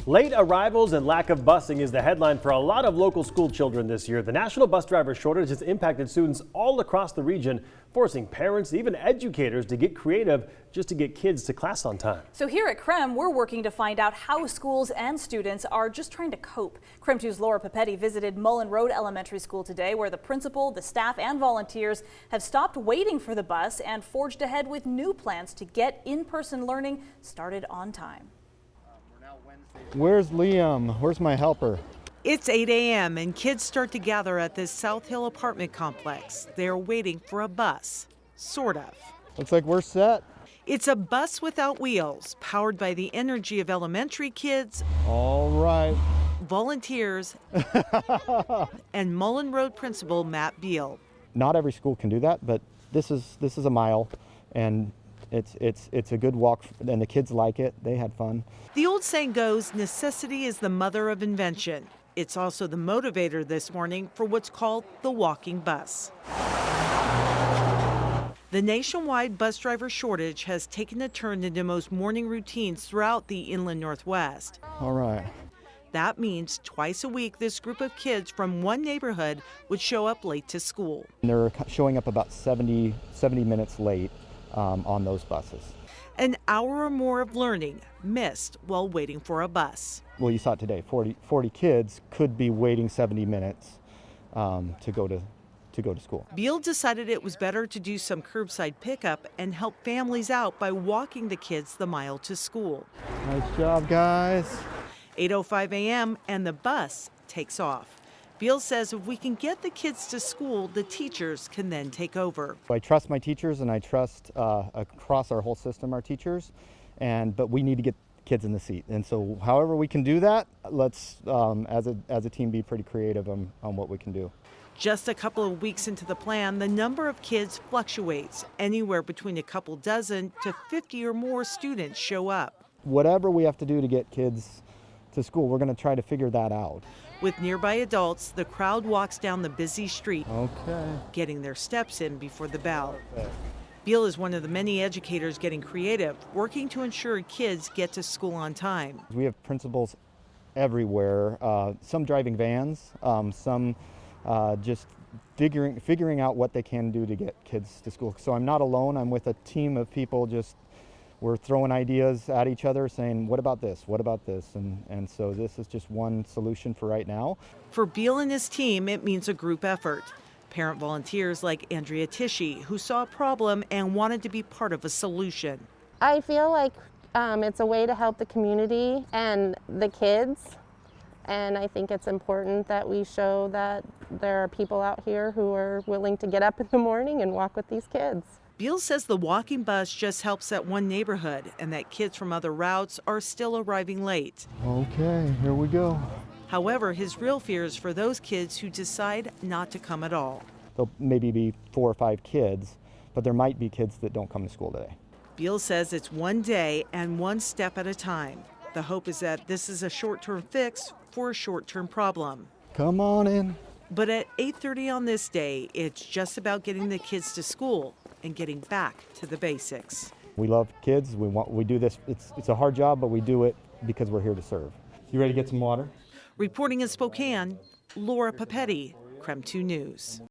Late arrivals and lack of busing is the headline for a lot of local school children this year. The national bus driver shortage has impacted students all across the region, forcing parents, even educators, to get creative just to get kids to class on time. So here at KREM, we're working to find out how schools and students are just trying to cope. KREM 2's Laura Papetti visited Mullan Road Elementary School today, where the principal, the staff, and volunteers have stopped waiting for the bus and forged ahead with new plans to get in-person learning started on time. Where's Liam? Where's my helper? It's 8 a.m. and kids start to gather at this South Hill apartment complex. They're waiting for a bus, sort of. Looks like we're set. It's a bus without wheels, powered by the energy of elementary kids, All right. volunteers, and Mullan Road principal Matt Beal. Not every school can do that, but this is a mile, and it's a good walk, and the kids like it. They had fun. The old saying goes, necessity is the mother of invention. It's also the motivator this morning for what's called the walking bus. The nationwide bus driver shortage has taken a turn into most morning routines throughout the inland Northwest. All right. That means twice a week, this group of kids from one neighborhood would show up late to school. And they're showing up about 70 minutes late on those buses. An hour or more of learning missed while waiting for a bus. Well, you saw it today. 40 kids could be waiting 70 minutes to go to school. Beal decided it was better to do some curbside pickup and help families out by walking the kids the mile to school. Nice job, guys. 8:05 a.m. and the bus takes off. Beal says if we can get the kids to school, the teachers can then take over. I trust my teachers, and I trust across our whole system our teachers, but we need to get kids in the seat. And so however we can do that, let's as a team be pretty creative on what we can do. Just a couple of weeks into the plan, the number of kids fluctuates. Anywhere between a couple dozen to 50 or more students show up. Whatever we have to do to get kids to school, we're going to try to figure that out. With nearby adults, the crowd walks down the busy street, Okay. getting their steps in before the bell. Beal is one of the many educators getting creative, working to ensure kids get to school on time. We have principals everywhere, some driving vans, some just figuring out what they can do to get kids to school. So I'm not alone. I'm with a team of people. We're throwing ideas at each other, saying, what about this? What about this? And so this is just one solution for right now. For Beal and his team, it means a group effort. Parent volunteers like Andrea Tishy, who saw a problem and wanted to be part of a solution. I feel like it's a way to help the community and the kids. And I think it's important that we show that there are people out here who are willing to get up in the morning and walk with these kids. Beal says the walking bus just helps at one neighborhood and that kids from other routes are still arriving late. Okay, here we go. However, his real fear is for those kids who decide not to come at all. There'll maybe be 4 or 5 kids, but there might be kids that don't come to school today. Beal says it's one day and one step at a time. The hope is that this is a short-term fix for a short-term problem. Come on in. But at 8:30 on this day, it's just about getting the kids to school and getting back to the basics. We love kids. We do this. It's a hard job, but we do it because we're here to serve. You ready to get some water? Reporting in Spokane, Laura Papetti, KREM 2 News.